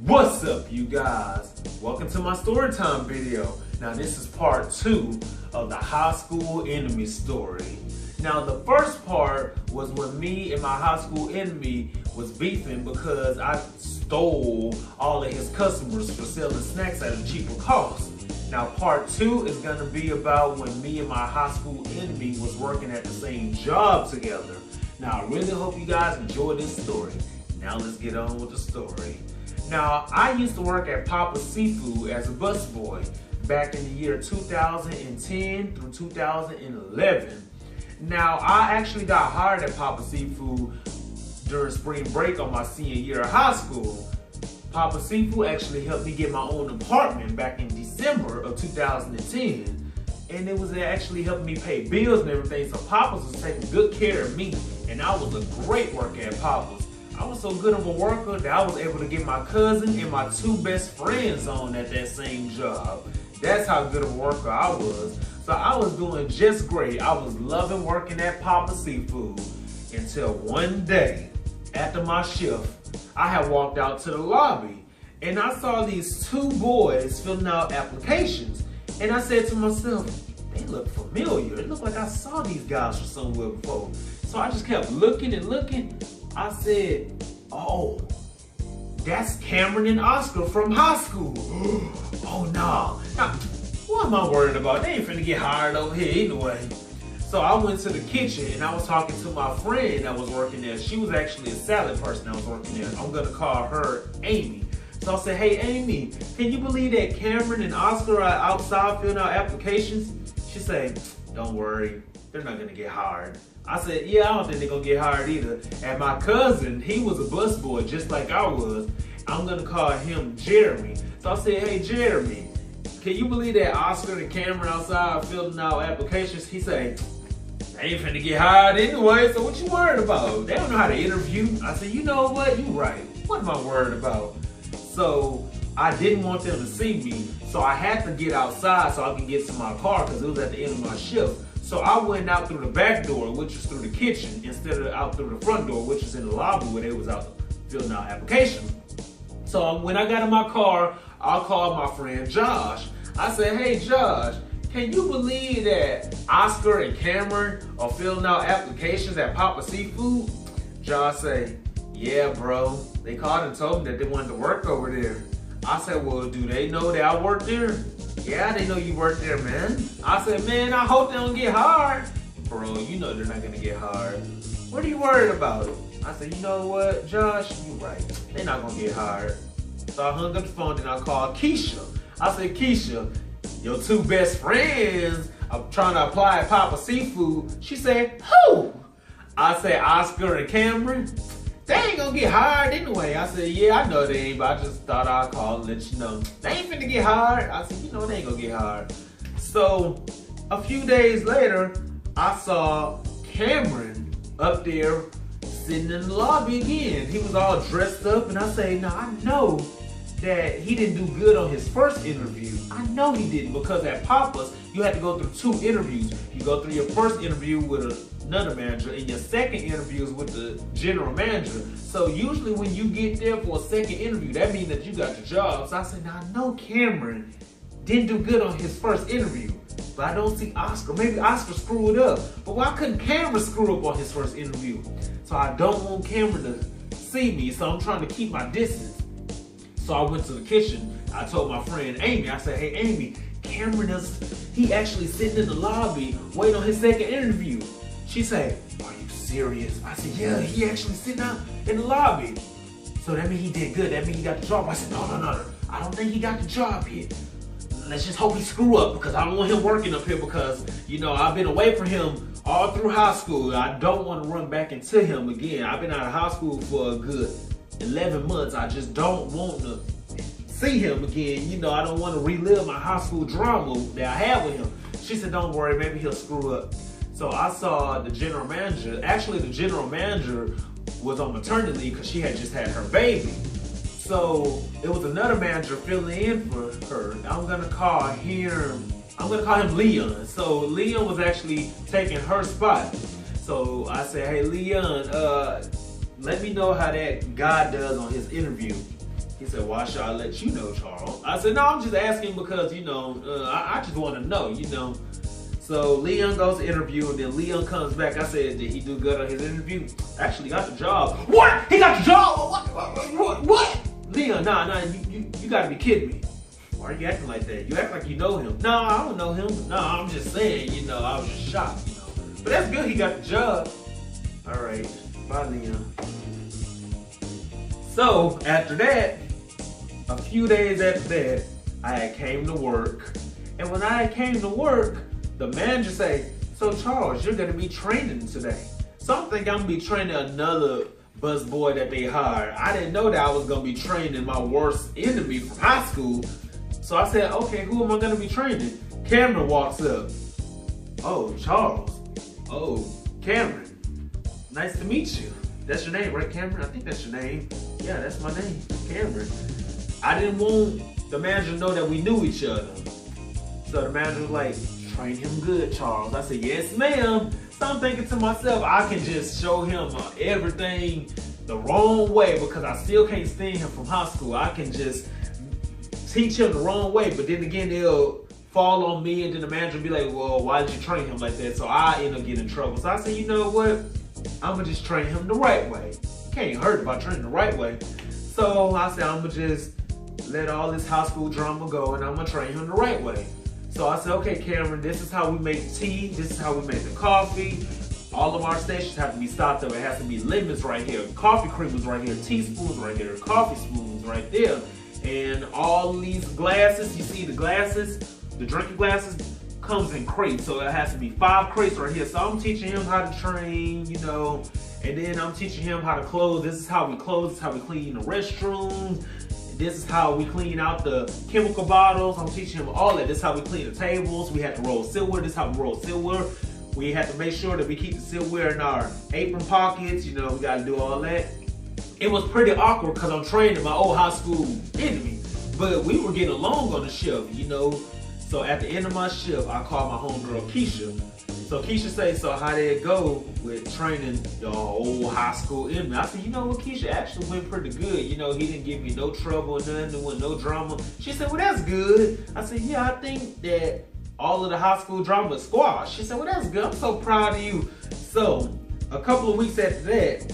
What's up, you guys? Welcome to my story time video. Now this is part 2 of the high school enemy story. Now the first part was when me and my high school enemy was beefing because I stole all of his customers for selling snacks at a cheaper cost. Now part 2 is gonna be about when me and my high school enemy was working at the same job together. Now I really hope you guys enjoy this story. Now let's get on with the story. Now, I used to work at Papa's Seafood as a busboy back in the year 2010 through 2011. Now, I actually got hired at Papa's Seafood during spring break on my senior year of high school. Papa's Seafood actually helped me get my own apartment back in December of 2010. And it was actually helping me pay bills and everything, so Papa's was taking good care of me. And I was a great worker at Papa's. I was so good of a worker that I was able to get my cousin and my 2 best friends on at that same job. That's how good of a worker I was. So I was doing just great. I was loving working at Papa's Seafood until one day, after my shift, I had walked out to the lobby and I saw these 2 boys filling out applications. And I said to myself, they look familiar. It looked like I saw these guys from somewhere before. So I just kept looking and looking. I said, oh, that's Cameron and Oscar from high school. Oh no. Now, what am I worried about? They ain't finna get hired over here anyway. So I went to the kitchen and I was talking to my friend that was working there. She was actually a salad person that was working there. I'm gonna call her Amy. So I said, hey Amy, can you believe that Cameron and Oscar are outside filling out applications? She said, don't worry, they're not gonna get hired. I said, yeah, I don't think they're gonna get hired either. And my cousin, he was a busboy just like I was. I'm gonna call him Jeremy. So I said, hey Jeremy, can you believe that Oscar and Cameron outside filling out applications? He said, they ain't finna get hired anyway, so what you worried about? They don't know how to interview. I said, you know what, you right. What am I worried about? So I didn't want them to see me, so I had to get outside so I could get to my car because it was at the end of my shift. So I went out through the back door, which is through the kitchen, instead of out through the front door, which is in the lobby where they was out filling out applications. So when I got in my car, I called my friend Josh. I said, hey Josh, can you believe that Oscar and Cameron are filling out applications at Papa's Seafood? Josh said, yeah bro, they called and told me that they wanted to work over there. I said, well, do they know that I work there? Yeah, they know you work there, man. I said, man, I hope they don't get hired. Bro, you know they're not gonna get hired. What are you worried about? I said, you know what, Josh, you right. They're not gonna get hired. So I hung up the phone and I called Keisha. I said, Keisha, your 2 best friends are trying to apply at Papa's Seafood. She said, who? I said, Oscar and Cameron. They ain't gonna get hired anyway. I said, yeah, I know they ain't, but I just thought I'd call and let you know. They ain't finna get hired. I said, you know they ain't gonna get hired. So a few days later, I saw Cameron up there sitting in the lobby again. He was all dressed up and I say, now I know that he didn't do good on his first interview. I know he didn't because at Papa's, you had to go through 2 interviews. You go through your first interview with another manager and your second interview is with the general manager. So usually when you get there for a second interview, that means that you got the job. So I said, now I know Cameron didn't do good on his first interview, but I don't see Oscar. Maybe Oscar screwed up, but why couldn't Cameron screw up on his first interview? So I don't want Cameron to see me, so I'm trying to keep my distance. So I went to the kitchen. I told my friend Amy, I said, hey Amy, Cameron he actually sitting in the lobby waiting on his second interview. She said, are you serious? I said, yeah, he actually sitting out in the lobby. So that means he did good. That means he got the job. I said, no. I don't think he got the job yet. Let's just hope he screw up because I don't want him working up here because, you know, I've been away from him all through high school. I don't want to run back into him again. I've been out of high school for a good 11 months. I just don't want to see him again. You know, I don't want to relive my high school drama that I had with him. She said, don't worry, maybe he'll screw up. So I saw the general manager. Actually, the general manager was on maternity leave because she had just had her baby. So it was another manager filling in for her. I'm gonna call him Leon. So Leon was actually taking her spot. So I said, hey Leon, let me know how that guy does on his interview. He said, why should I let you know, Charles? I said, no, I'm just asking because, I just want to know, So Leon goes to interview, and then Leon comes back. I said, did he do good on his interview? Actually got the job. What? He got the job? What? Leon, nah, you gotta be kidding me. Why are you acting like that? You act like you know him. No, I don't know him. No, I'm just saying, I was just shocked, But that's good, he got the job. All right, bye, Leon. So after that, a few days after that, I had came to work. And when I came to work, the manager said, so Charles, you're gonna be training today. So I'm thinking I'm gonna be training another busboy that they hired. I didn't know that I was gonna be training my worst enemy from high school. So I said, okay, who am I gonna be training? Cameron walks up. Oh, Charles. Oh, Cameron. Nice to meet you. That's your name, right, Cameron? I think that's your name. Yeah, that's my name, Cameron. I didn't want the manager to know that we knew each other. So the manager was like, train him good, Charles. I said, yes, ma'am. So I'm thinking to myself, I can just show him everything the wrong way because I still can't stand him from high school. I can just teach him the wrong way, but then again, they'll fall on me, and then the manager will be like, well, why did you train him like that? So I end up getting in trouble. So I said, you know what? I'm going to just train him the right way. Can't hurt if I train him the right way. So I said, I'm going to just let all this high school drama go, and I'm going to train him the right way. So I said, okay, Cameron, this is how we make tea. This is how we make the coffee. All of our stations have to be stocked up. It has to be lemons right here, coffee creamers right here, teaspoons right here, coffee spoons right there. And all these glasses, you see the glasses, the drinking glasses, comes in crates. So it has to be 5 crates right here. So I'm teaching him how to train, and then I'm teaching him how to close. This is how we close, this is how we clean the restrooms. This is how we clean out the chemical bottles. I'm teaching him all that. This is how we clean the tables. We have to roll silverware. This is how we roll silverware. We have to make sure that we keep the silverware in our apron pockets. We got to do all that. It was pretty awkward because I'm training my old high school enemy. But we were getting along on the shift, So at the end of my shift, I called my homegirl Keisha. So Keisha said, so how did it go with training the old high school enemy? I said, you know what, Keisha, actually went pretty good. He didn't give me no trouble or nothing. There was no drama. She said, well, that's good. I said, yeah, I think that all of the high school drama is squashed. She said, well, that's good. I'm so proud of you. So a couple of weeks after that,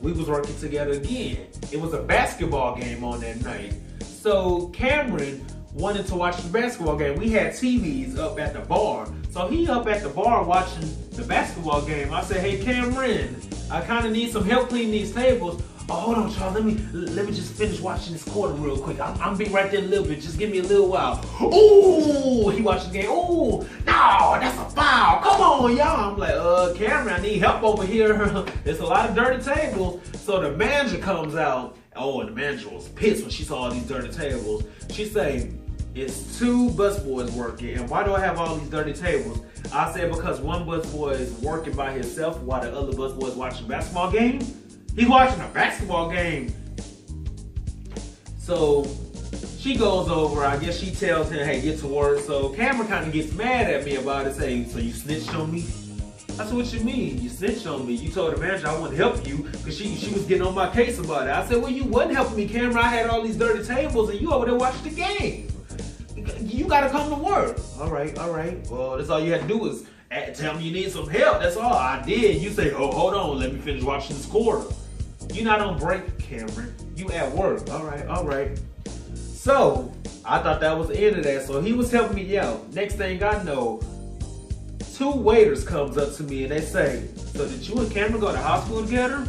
we was working together again. It was a basketball game on that night. So Cameron wanted to watch the basketball game. We had TVs up at the bar. So he up at the bar watching the basketball game. I said, hey Cameron, I kind of need some help cleaning these tables. Oh, hold on, Charles, let me just finish watching this quarter real quick. I'm be right there in a little bit. Just give me a little while. Ooh, he watched the game. Ooh, no, that's a foul. Come on, y'all. I'm like, Cameron, I need help over here. There's a lot of dirty tables. So the manager comes out. Oh, and the manager was pissed when she saw all these dirty tables. She say, it's 2 busboys working, and why do I have all these dirty tables? I said, because one busboy is working by himself while the other busboy is watching a basketball game. He's watching a basketball game. So she goes over, I guess she tells him, hey, get to work. So Cameron kind of gets mad at me about it, saying, so you snitched on me? I said, what you mean? You snitched on me. You told the manager I wanted to help you because she was getting on my case about it. I said, well, you wasn't helping me, Cameron. I had all these dirty tables and you over there watching the game. You got to come to work. All right. Well, that's all you had to do was tell me you need some help. That's all I did. You say, oh, hold on. Let me finish watching this quarter. You're not on break, Cameron. You at work. All right. So I thought that was the end of that. So he was helping me out. Next thing I know, 2 waiters comes up to me and they say, so did you and Cameron go to high school together?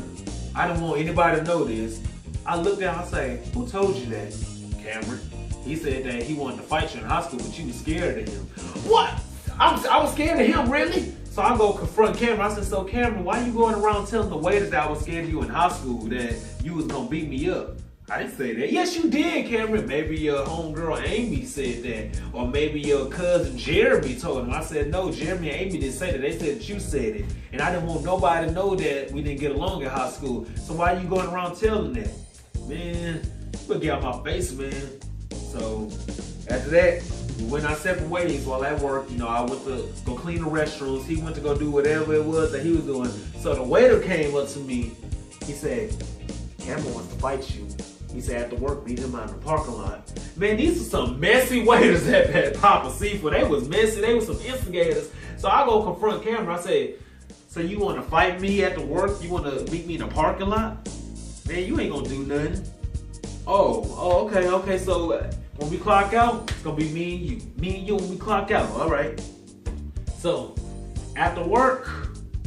I don't want anybody to know this. I look down and say, who told you that? Cameron. He said that he wanted to fight you in high school, but you was scared of him. What? I was scared of him, really? So I go confront Cameron. I said, so Cameron, why you going around telling the waiters that I was scared of you in high school, that you was gonna beat me up? I didn't say that. Yes, you did, Cameron. Maybe your homegirl Amy said that. Or maybe your cousin Jeremy told him. I said, no, Jeremy and Amy didn't say that. They said that you said it. And I didn't want nobody to know that we didn't get along in high school. So why are you going around telling that? Man, you better get out my face, man. So after that, we went our separate ways while at work. I went to go clean the restrooms. He went to go do whatever it was that he was doing. So the waiter came up to me. He said, Cameron wants to fight you. He said after work, meet him out in the parking lot. Man, these are some messy waiters at Papa Seafood. They was messy. They was some instigators. So I go confront Cameron. I say, so you want to fight me at the work? You want to meet me in the parking lot? Man, you ain't gonna do nothing. Oh, okay. So when we clock out, it's gonna be me and you. Me and you when we clock out. All right. So after work,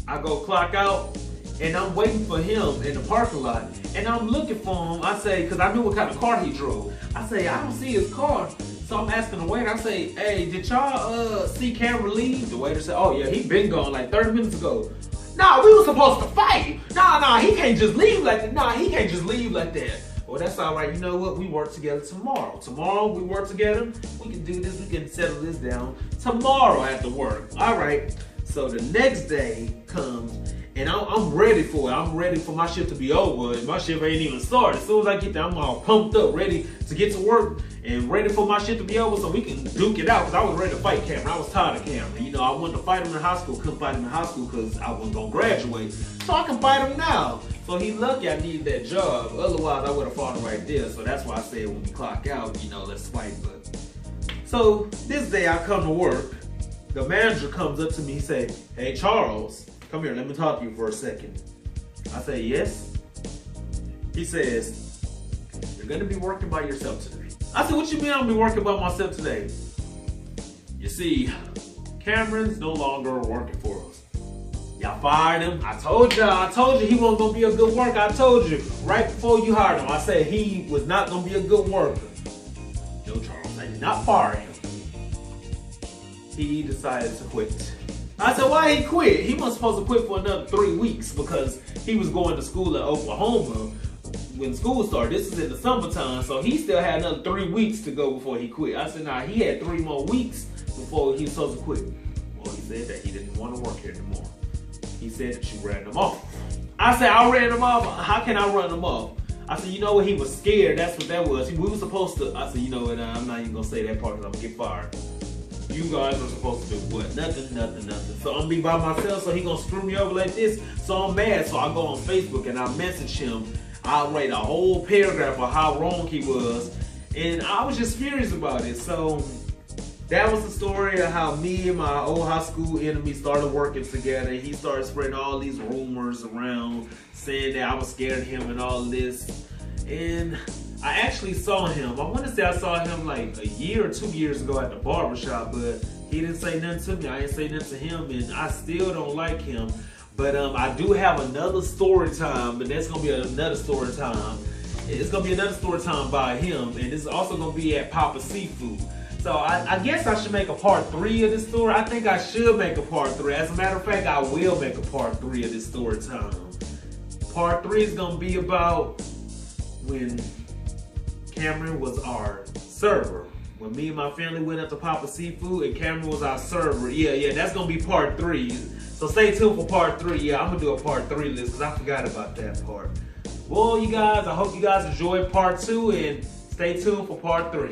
I go clock out, and I'm waiting for him in the parking lot. And I'm looking for him. I say, because I knew what kind of car he drove. I say, I don't see his car. So I'm asking the waiter, I say, hey, did y'all see Cameron leave? The waiter said, oh yeah, he been gone like 30 minutes ago. Nah, we were supposed to fight. Nah, he can't just leave like that. Nah, he can't just leave like that. Well, that's all right. You know what? We work together tomorrow. Tomorrow we work together. We can do this. We can settle this down tomorrow after work. All right. So the next day comes, and I'm ready for it. I'm ready for my shift to be over, and my shift ain't even started. As soon as I get there, I'm all pumped up, ready to get to work, and ready for my shift to be over so we can duke it out, because I was ready to fight Cameron. I was tired of Cameron. You know, I wanted to fight him in high school, couldn't fight him in high school because I wasn't going to graduate. So I can fight him now. So he lucky I needed that job. Otherwise, I would have fought him right there. So that's why I said when we clock out, you know, let's fight. But so this day I come to work. The manager comes up to me, he say, hey, Charles, come here, let me talk to you for a second. I say, yes. He says, you're gonna be working by yourself today. I said, what you mean I'm gonna be working by myself today? You see, Cameron's no longer working for us. Y'all fired him. I told you he wasn't gonna be a good worker. I told you right before you hired him. I said he was not gonna be a good worker. No, Charles, I did not fire him. He decided to quit. I said, why he quit? He wasn't supposed to quit for another 3 weeks because he was going to school in Oklahoma when school started. This is in the summertime, so he still had another 3 weeks to go before he quit. I said, nah, he had 3 more weeks before he was supposed to quit. Well, he said that he didn't want to work here anymore. He said that you ran him off. I said, I ran him off? How can I run him off? I said, you know what? He was scared. That's what that was. We were supposed to, I said, you know what? I'm not even going to say that part because I'm going to get fired. You guys are supposed to do what? Nothing. So I'm gonna be by myself, so he gonna screw me over like this. So I'm mad, so I go on Facebook and I message him. I write a whole paragraph of how wrong he was. And I was just furious about it. So that was the story of how me and my old high school enemy started working together. He started spreading all these rumors around, saying that I was scared of him and all this. And I actually saw him. I want to say I saw him like a year or 2 years ago at the barbershop, but he didn't say nothing to me. I didn't say nothing to him, and I still don't like him. But I do have another story time, but that's gonna be another story time. It's gonna be another story time by him, and it's also gonna be at Papa Seafood. So I guess I should make a part 3 of this story. I think I should make a part 3. As a matter of fact, I will make a part 3 of this story time. Part 3 is gonna be about when Cameron was our server. When me and my family went up to Papa Seafood and Cameron was our server. Yeah, that's gonna be part 3. So stay tuned for part 3. Yeah, I'm gonna do a part 3 list because I forgot about that part. Well, you guys, I hope you guys enjoyed part 2 and stay tuned for part 3.